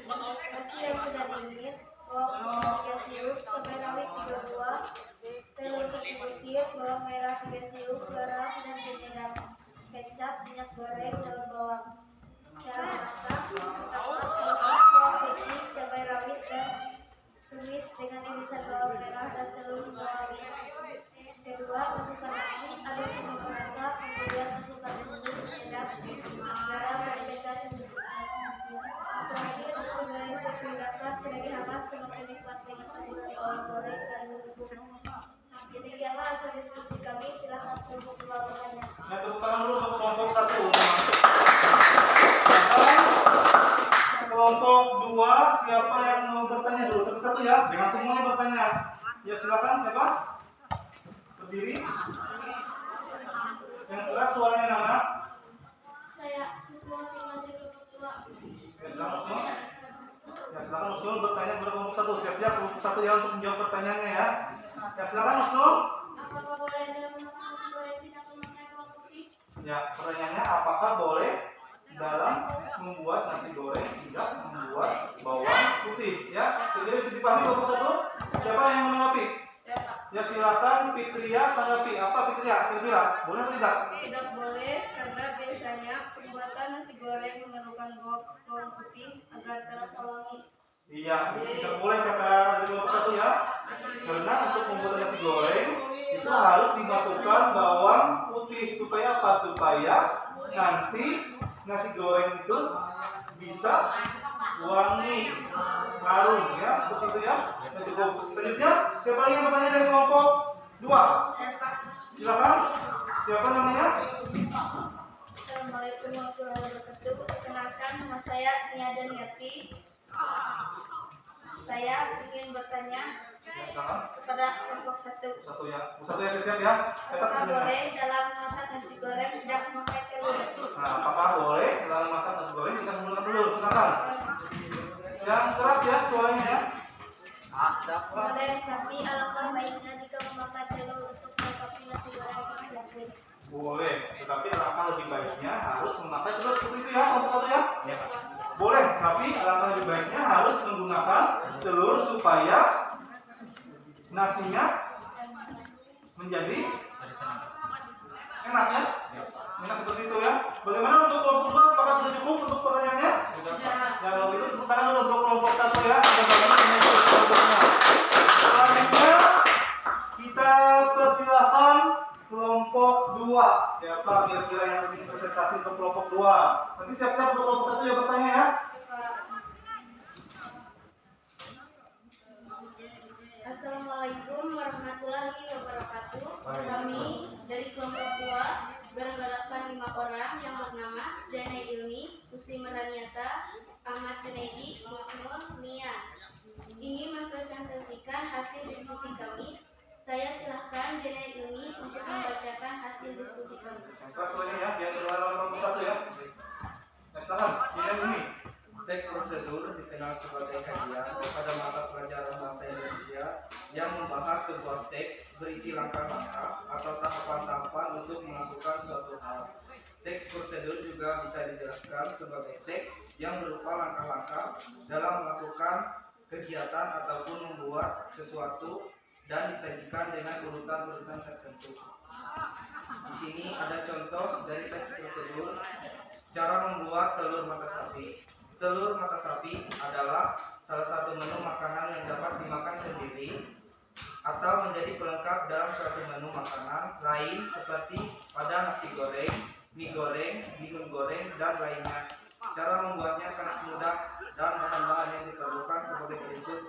Nasi yang sudah dingin, bawang putih 3 siung, cabai rawit 3 buah, telur 1 butir, bawang merah 3 siung, garam dan penyedap, kecap, minyak goreng, daun bawang. Cara memasak: pertama, tumiskan bawang putih, cabai rawit dan tumis dengan irisan bawang merah dan telur hingga larut. Kedua, masukkan nasi, aduk hingga merata, kemudian masukkan bumbu, penyedap, garam dan kecap secukupnya. Terakhir, nasi goreng siap dihidangkan, selagi hangat, semakin nikmat dengan taburan bawang goreng dan bumbu. Demikianlah hasil diskusi kami. Silakan kelompok 2 bertanya. Ya, tepuk tangan dulu untuk kelompok 1. Kelompok 2 siapa yang mau bertanya dulu? Satu-satu ya, jangan semuanya bertanya. Ya silakan, siapa? Berdiri. Yang keras suaranya anak. Saya Susma tinggal di kelompok 2. Ya silakan Usnul. Ya silakan Usnul bertanya kepada kelompok 1. Siap-siap kelompok 1 ya untuk menjawab pertanyaannya ya. Ya silakan Usnul. Apakah boleh dalam memasak nasi goreng tidak memakai bawang putih? Ya pertanyaannya, apakah boleh dalam membuat nasi goreng tidak membuat bawang putih? Ya, jadi bisa dipahami kelompok 1. Siapa yang menanggapi? Ya silakan Fitria tanggapi. Apa Fitria? Fitria, boleh atau tidak? Tidak boleh, karena biasanya pembuatan nasi goreng memerlukan bawang putih agar terasa wangi. Iya, tidak boleh kata dari kelompok 1 ya. Karena untuk membuat nasi goreng itu harus dimasukkan bawang putih supaya apa? Supaya nanti nasi goreng itu bisa wangi, harum ya, seperti itu ya. Dan cukup. Selanjutnya, siapa lagi yang bertanya dari kelompok 2? Silakan. Siapa namanya? Assalamualaikum warahmatullahi wabarakatuh. Perkenalkan, nama saya Nia Daniati. Saya ingin bertanya Silakan. kepada kelompok 1. Satu ya siap ya. Catat Apakah pertanyaannya. boleh dalam memasak nasi goreng tidak memakai telur? Nah, apakah boleh dalam masak nasi goreng kita menggunakan telur? Silakan. Yang keras ya suaranya ya. Boleh, tapi alangkah baiknya jika memakai telur untuk melengkapi nasi goreng tersebut. Boleh, tetapi alangkah lebih baiknya harus memakai telur seperti itu ya, kelompok 1 ya. Boleh, tapi alangkah lebih baiknya harus menggunakan telur supaya nasinya menjadi enak ya. Enak seperti itu ya. Bagaimana untuk kelompok 2? Apakah sudah cukup untuk pertanyaannya? Ya, kalau gitu tepuk tangan dulu untuk kelompok 1 ya. Sudah bagus dengan kelompoknya. Selanjutnya kita persilahkan kelompok 2. Siapa kira-kira yang ingin presentasi untuk kelompok 2? Nanti siap-siap untuk kelompok 1 yang bertanya ya. Assalamualaikum warahmatullahi wabarakatuh. Kami dari kelompok 2 beranggotakan yang membahas sebuah teks berisi langkah-langkah atau tahapan-tahapan untuk melakukan suatu hal. Teks prosedur juga bisa dijelaskan sebagai teks yang berupa langkah-langkah dalam melakukan kegiatan ataupun membuat sesuatu dan disajikan dengan urutan-urutan tertentu. Di sini ada contoh dari teks prosedur cara membuat telur mata sapi. Telur mata sapi adalah salah satu menu makanan yang dapat dimakan sendiri atau menjadi pelengkap dalam suatu menu makanan lain seperti pada nasi goreng, mie goreng, bihun goreng, dan lainnya. Cara membuatnya sangat mudah dan bahan-bahan yang diperlukan sebagai berikut: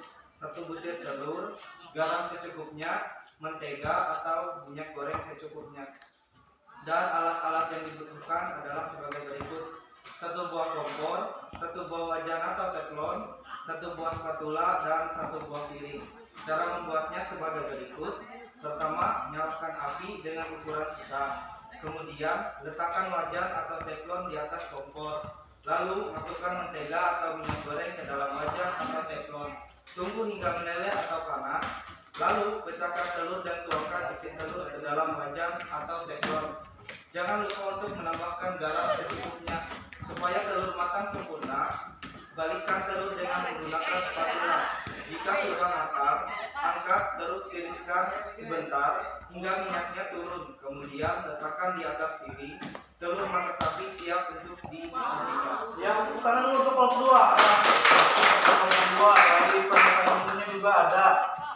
1 butir telur, garam secukupnya, mentega atau minyak goreng secukupnya. Dan alat-alat yang dibutuhkan adalah sebagai berikut: 1 buah kompor, 1 buah wajan atau teflon, 1 buah spatula, dan 1 buah piring. Cara membuatnya sebagai berikut: pertama, nyalakan api dengan ukuran sedang. Kemudian, letakkan wajan atau teflon di atas kompor. Lalu, masukkan mentega atau minyak goreng ke dalam wajan atau teflon. Tunggu hingga meleleh atau panas. Lalu, pecahkan telur dan tuangkan isi telur ke dalam wajan atau teflon. Jangan lupa untuk menambahkan garam secukupnya. Supaya telur matang sempurna, balikkan telur dengan menggunakan spatula. Jika sudah matang, angkat terus tiriskan sebentar hingga minyaknya turun. Kemudian letakkan di atas piring. Telur mata sapi siap untuk disajikan. Ya, tepuk tangan dulu untuk kelompok 2. Kelompok 2 dari pendidikan umumnya juga ada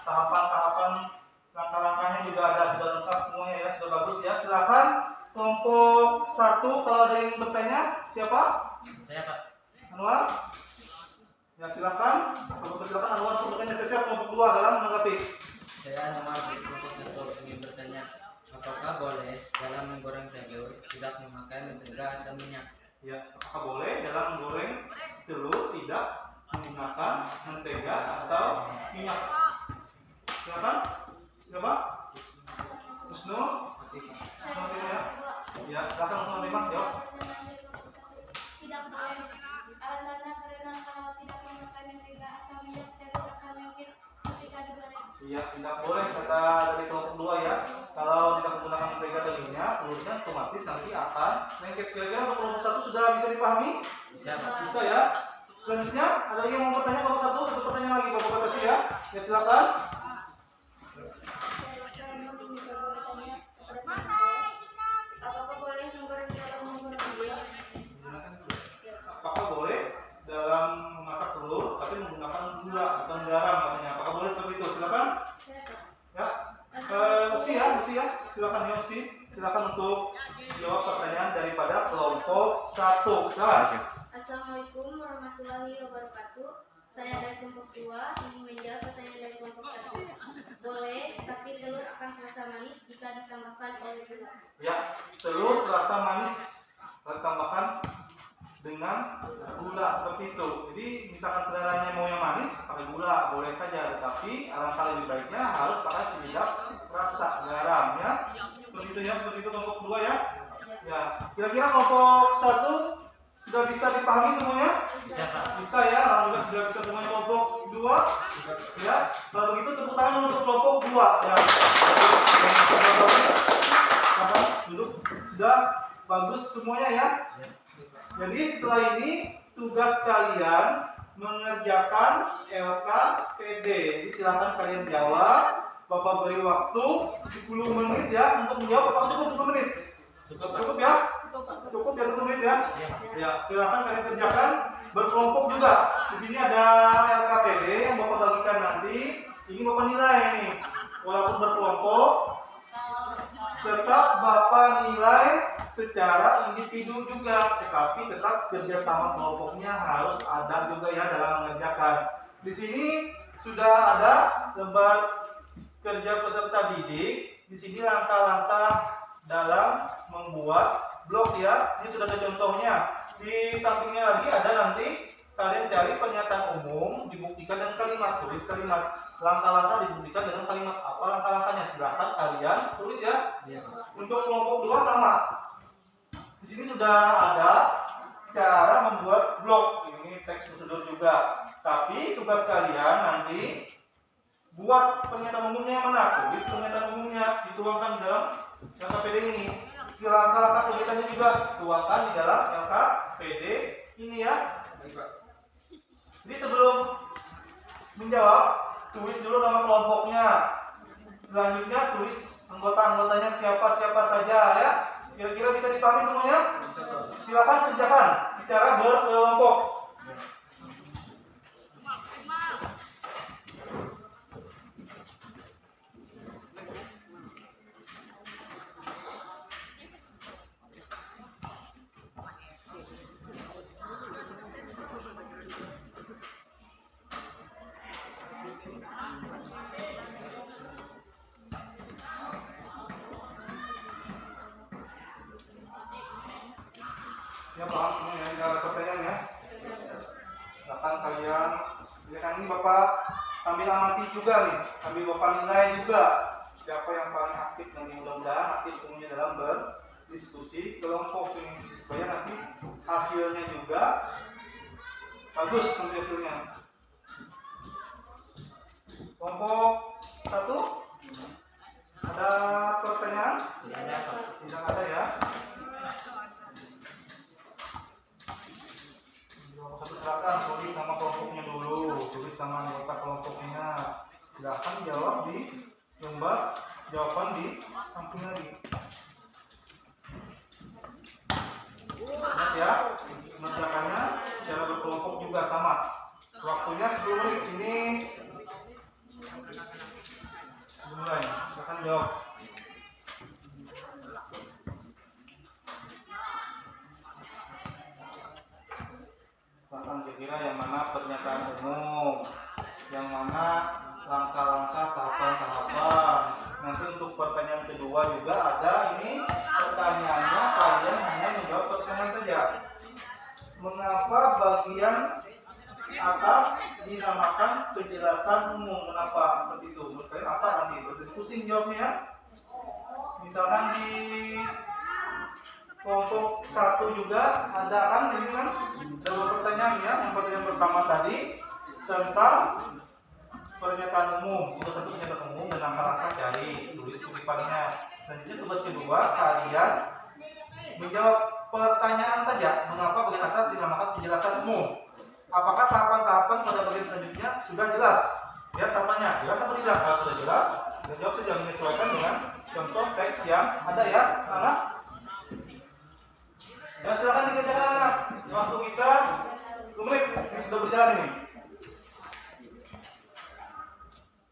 tahapan-tahapan, langkah-langkahnya juga ada, sudah lengkap semuanya ya, sudah bagus ya. Silakan kelompok 1 kalau ada yang bertanya, siapa? Saya Pak. Anwar? Ya silakan. Silakan Anwar untuk bertanya. Saya siap kelompok 2 dalam menanggapi. Saya Anwar di kelompok 1 ingin bertanya, apakah boleh dalam menggoreng telur tidak memakai mentega atau minyak? Ya, apakah boleh dalam menggoreng telur tidak menggunakan mentega atau minyak? Silakan. Siapa? Wisnu? Ya. Ya, silakan Wisnu Lima. Jawab. Tidak boleh. Alasannya karena kalau tidak memakai mentega atau minyak telur akan lengket ketika digoreng. Iya, tidak boleh kata dari kelompok 2 ya. Kalau tidak menggunakan mentega atau minyak, telurnya otomatis nanti akan lengket. Kira-kira untuk kelompok 1 sudah bisa dipahami? Bisa Pak. Bisa ya. Selanjutnya ada yang mau bertanya kelompok 1? Satu pertanyaan lagi Bapak Kasih ya. Ya silakan. Apakah boleh menggoreng dalam menggunakan minyak? Apakah boleh dalam memasak telur tapi menggunakan gula bukan garam katanya? Apakah boleh seperti itu? Silakan. Ya. Usi ya. Silakan ya Usi. Silakan untuk jawab pertanyaan daripada kelompok 1. Silakan. Assalamualaikum warahmatullahi wabarakatuh. Saya dari kelompok 2 ingin menjawab pertanyaan dari kelompok 1. Boleh, tapi telur akan terasa manis jika ditambahkan oleh gula. Ya, telur terasa manis ditambahkan dengan gula seperti itu. Jadi misalkan saudaranya mau yang manis pakai gula boleh saja, tetapi alangkah lebih baiknya harus pakai penyedap rasa garam ya. Seperti itu kelompok 2 ya. Ya, kira-kira kelompok 1 sudah bisa dipahami semuanya? Bisa Pak. Bisa ya, alhamdulillah sudah bisa semuanya. Kelompok 2 ya. Kalau begitu tepuk tangan untuk kelompok 2 ya. Duduk. Sudah bagus semuanya ya. Jadi setelah ini tugas kalian mengerjakan LKPD. Jadi silakan kalian jawab. Bapak beri waktu 10 menit ya untuk menjawab. Apakah cukup 10 menit? Cukup ya? Cukup ya 10 menit ya? Ya, silakan kalian kerjakan berkelompok juga. Di sini ada LKPD yang Bapak bagikan nanti. Ini Bapak nilai nih. Walaupun berkelompok, tetap Bapak nilai secara individu juga, tetapi tetap kerjasama kelompoknya harus ada juga ya dalam mengerjakan. Di sini sudah ada lembar kerja peserta didik. Di sini langkah-langkah dalam membuat blog ya. Ini sudah ada contohnya. Di sampingnya lagi ada nanti kalian cari pernyataan umum dibuktikan dengan kalimat, tulis kalimat. Langkah-langkah dibuktikan dengan kalimat. Apa langkah-langkahnya? Silahkan kalian tulis ya. Untuk kelompok 2 sama. Di sini sudah ada cara membuat blog. Ini teks prosedur juga. Tapi tugas kalian nanti buat buat pernyataan umumnya yang mana? Tulis pernyataan umumnya, dituangkan di dalam LKPD ini. Langkah-langkah kegiatannya juga tuangkan di dalam LKPD ini ya. Jadi sebelum menjawab, tulis dulu nama kelompoknya. Selanjutnya tulis anggota-anggotanya siapa-siapa saja ya. Kira-kira bisa dipahami semuanya? Silakan kerjakan secara berkelompok. Ya paham semuanya, tidak ada pertanyaan ya. Silakan kalian, ya kan ini Bapak ambil amati juga nih, ambil Bapak nilai juga siapa yang paling aktif, nanti mudah-mudahan aktif semuanya dalam berdiskusi kelompok ini supaya nanti hasilnya juga bagus nanti hasilnya. Kelompok 1 ada pertanyaan? Tidak ada ya. Silakan tulis nama kelompoknya dulu, tulis nama anggota kelompoknya. Silakan jawab di lembar jawaban di samping lagi. Ingat ya, mengerjakannya secara berkelompok juga sama. Waktunya 10 menit. Ini mulai. Silakan jawab. Kira-kira yang mana pernyataan umum, yang mana langkah-langkah tahapan-tahapan. Nanti untuk pertanyaan kedua juga ada ini pertanyaannya, kalian hanya menjawab pertanyaan saja. Mengapa bagian atas dinamakan penjelasan umum? Kenapa seperti itu? Berkait apa nanti berdiskusi jawabnya. Misalkan di kelompok 1 juga ada kan ini kan dua pertanyaan ya. Yang pertanyaan pertama tadi tentang pernyataan umum, itu satu pernyataan umum dan langkah-langkah dari tulis kutipannya. Selanjutnya tugas kedua kalian menjawab pertanyaan saja. Mengapa bagian atas dinamakan penjelasan umum? Apakah tahapan-tahapan pada bagian selanjutnya sudah jelas? Ya tahapannya jelas atau tidak? Kalau sudah jelas, dan jawab saja menyesuaikan dengan contoh teks yang ada ya. Anak. Ya silakan dikerjakan anak. Waktu kita 2 menit ini sudah berjalan ini.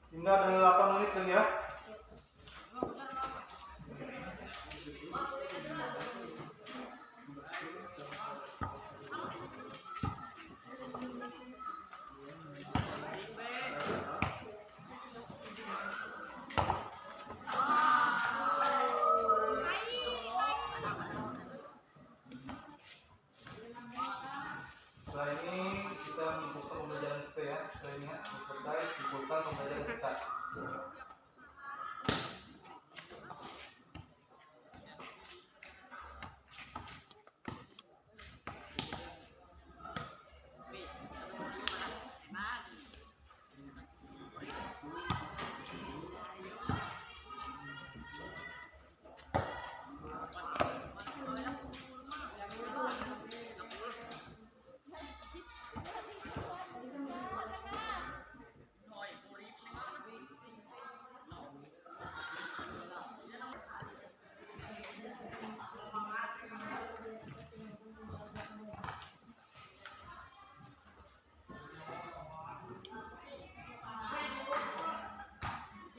Tinggal ada 8 menit lagi ya. Setelah ini kita membuka pembelajaran kita ya. Setelah ini selesai, buka pembelajaran kita.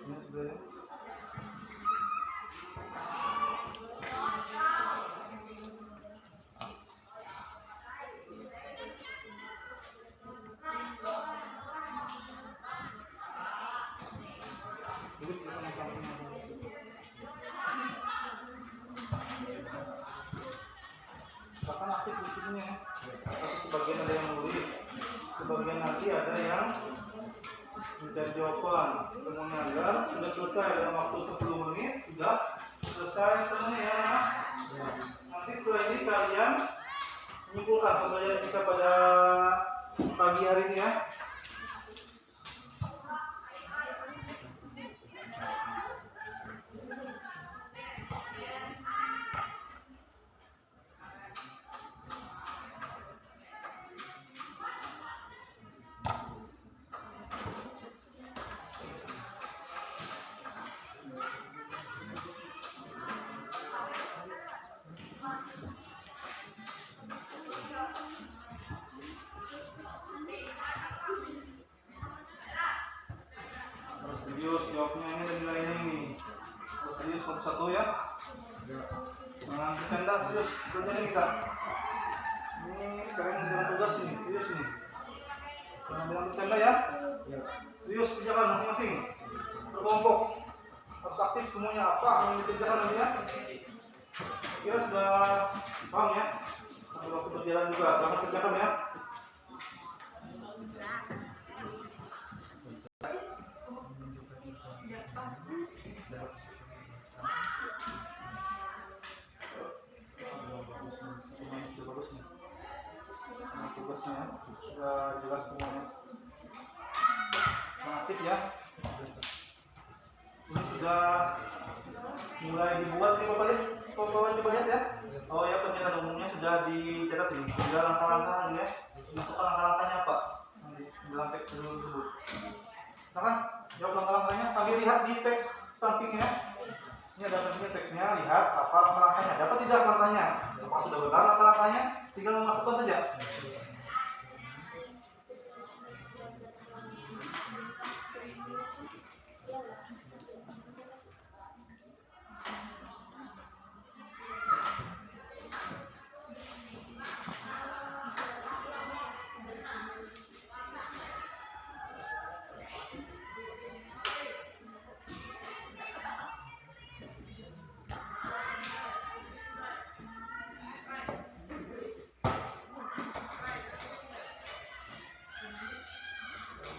Ini sudah ya. Tulis di samping-sampingnya. Bahkan aktif di sini ya. Tapi sebagian ada yang menulis, sebagian nanti ada yang mencari jawaban. Semuanya agar sudah selesai dalam waktu 10 menit, sudah selesai semuanya ya anak. Nanti setelah ini kalian menyimpulkan pembelajaran kita pada pagi hari ini ya. kelompok 1 ya. Nah, bercanda serius, bercanda kita. Ini kalian mengerjakan tugas ini, serius ini. Jangan bilang bercanda ya. Serius kerjakan masing-masing. Berkelompok. Harus aktif semuanya apa yang dikerjakan ini ya. Kira sudah paham ya. Sambil waktu berjalan juga, selamat kerjakan ya. Tugasnya sudah jelas semuanya. Aktif ya. Ini sudah mulai dibuat nih Bapak lihat. Bapak coba lihat ya. Oh ya, pernyataan umumnya sudah dicatat ini. Sudah langkah-langkah ya. Masukkan langkah-langkahnya apa? Di dalam teks tersebut. Silakan jawab langkah-langkahnya. Sambil lihat di teks sampingnya. Ini ada sampingnya teksnya. Lihat apa langkah-langkahnya. Dapat tidak langkahnya? Apakah sudah benar langkah-langkahnya? Tinggal memasukkan saja.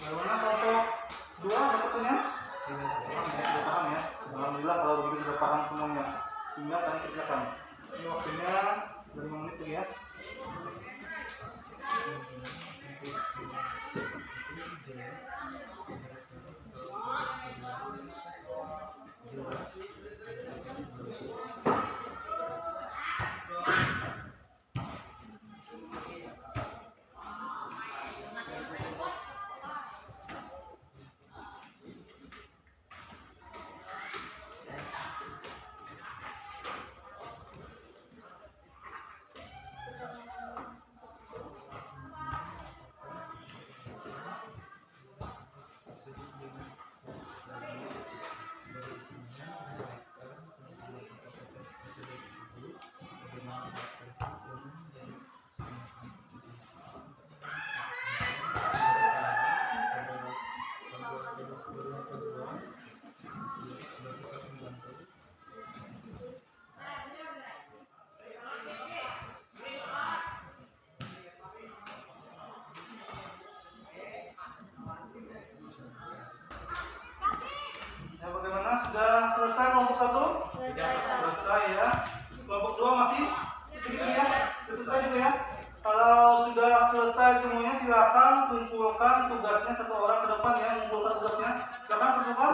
Bagaimana kelompok 2 dapatnya? Sudah paham ya. Alhamdulillah kalau begitu sudah paham semuanya. Tinggal kalian kerjakan. Ini waktunya 5 menit lagi ya. Ya, bagaimana? Sudah selesai kelompok 1? Selesai ya. Kelompok 2 masih? Begitu ya? Sudah selesai juga ya? Kalau sudah selesai semuanya, silakan kumpulkan tugasnya satu orang ke depan ya, mengumpulkan tugasnya. Silakan kumpulkan.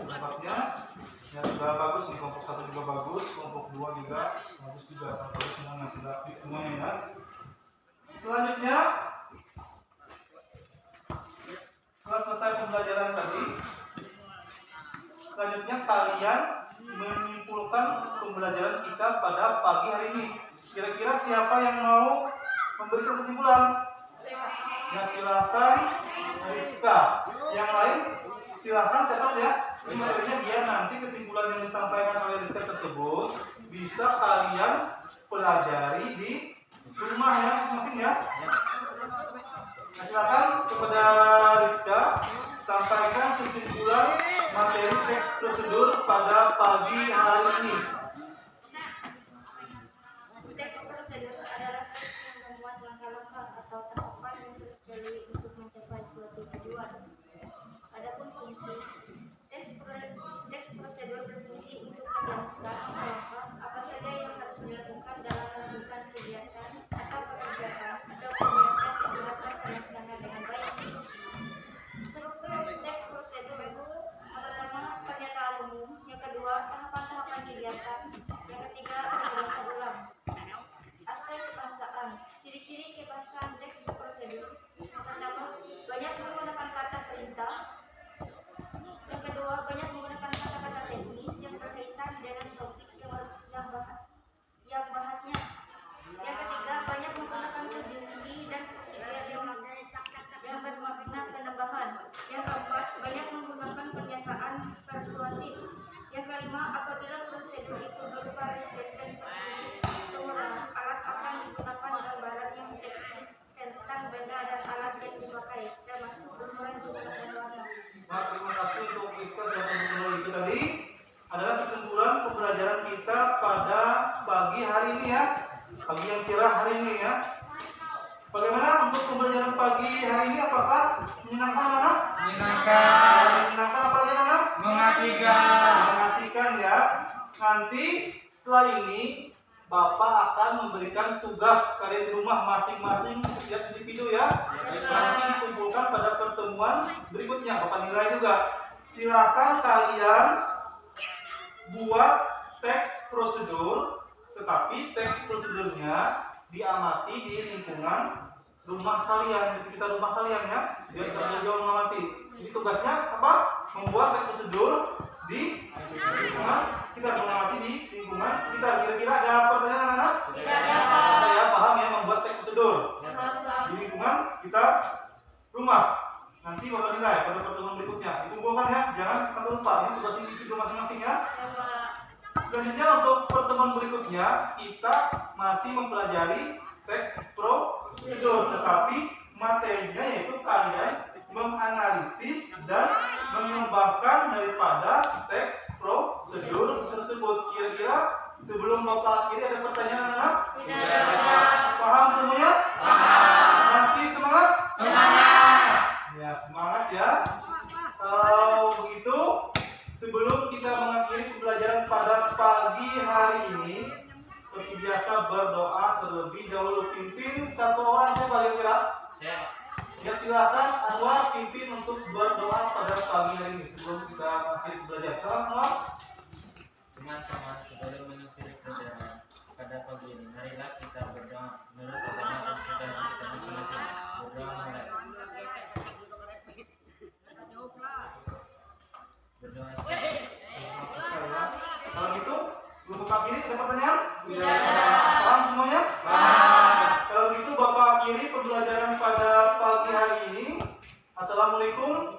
Tempatnya ya sudah bagus nih, kelompok 1 juga bagus, kelompok 2 juga bagus juga, bagus semuanya, sudah aktif semuanya ya. Selanjutnya, setelah selesai pembelajaran tadi, selanjutnya kalian menyimpulkan pembelajaran kita pada pagi hari ini. Kira-kira siapa yang mau memberikan kesimpulan? Ya silakan Rizka. Yang lain silakan catat ya. Ini materinya biar nanti kesimpulan yang disampaikan oleh Rizka tersebut bisa kalian pelajari di rumah ya masing-masing ya. Nah, silakan kepada Rizka sampaikan kesimpulan materi teks prosedur pada pagi hari ini. Teks prosedur adalah teks yang memuat langkah-langkah atau tahapan yang harus dilalui untuk mencapai suatu tujuan. Adapun fungsi, teks prosedur berfungsi untuk menjelaskan langkah apa saja yang harus dilakukan dalam melakukan kegiatan atau pekerjaan atau kegiatan yang dapat terlaksana dengan baik. Struktur teks prosedur: yang pertama, pernyataan umum; yang kedua, tahapan-tahapan kegiatan; kira-kira hari ini ya. Bagaimana untuk pembelajaran pagi hari ini? Apakah menyenangkan anak? Menyenangkan. Menyenangkan apa lagi anak? Mengasihkan. Mengasihkan ya. Nanti setelah ini Bapak akan memberikan tugas kalian di rumah masing-masing setiap individu ya. Nanti dikumpulkan pada pertemuan berikutnya. Bapak nilai juga. Silakan kalian buat teks prosedur, tetapi teks prosedurnya diamati di lingkungan rumah kalian, di sekitar rumah kalian ya, biar kalian jauh mengamati. Jadi tugasnya apa? Membuat teks prosedur di lingkungan kita, mengamati di lingkungan kita. Kira-kira ada pertanyaan anak-anak? Ada ya, paham ya membuat teks prosedur di lingkungan kita rumah. Nanti Bapak nilai pada pertemuan berikutnya. Dikumpulkan ya, jangan sampai lupa. Ini tugas individu masing-masing ya. Selanjutnya untuk pertemuan berikutnya kita masih mempelajari teks prosedur, tetapi materinya yaitu kalian menganalisis dan mengembangkan daripada teks prosedur tersebut. Kira-kira sebelum Bapak akhiri ada pertanyaan anak? Paham semuanya? Masih semangat? Ya, semangat ya. Kalau begitu, sebelum kita mengakhiri pembelajaran pada pagi hari ini, seperti biasa berdoa terlebih dahulu. Pimpin satu orang siapa kira-kira? Ya, silakan Anwar pimpin untuk berdoa pada pagi hari ini sebelum kita mengakhiri pembelajaran. Salam Anwar. Teman-teman, sebelum mengakhiri pelajaran pada pagi ini, marilah kita berdoa menurut agama kita masing-masing. Berdoa mulai. Berdoa. Kalau gitu, sebelum buka akhiri ada pertanyaan? Tidak. Paham semuanya? Paham. Kalau gitu Bapak akhiri pembelajaran pada pagi hari ini. Assalamualaikum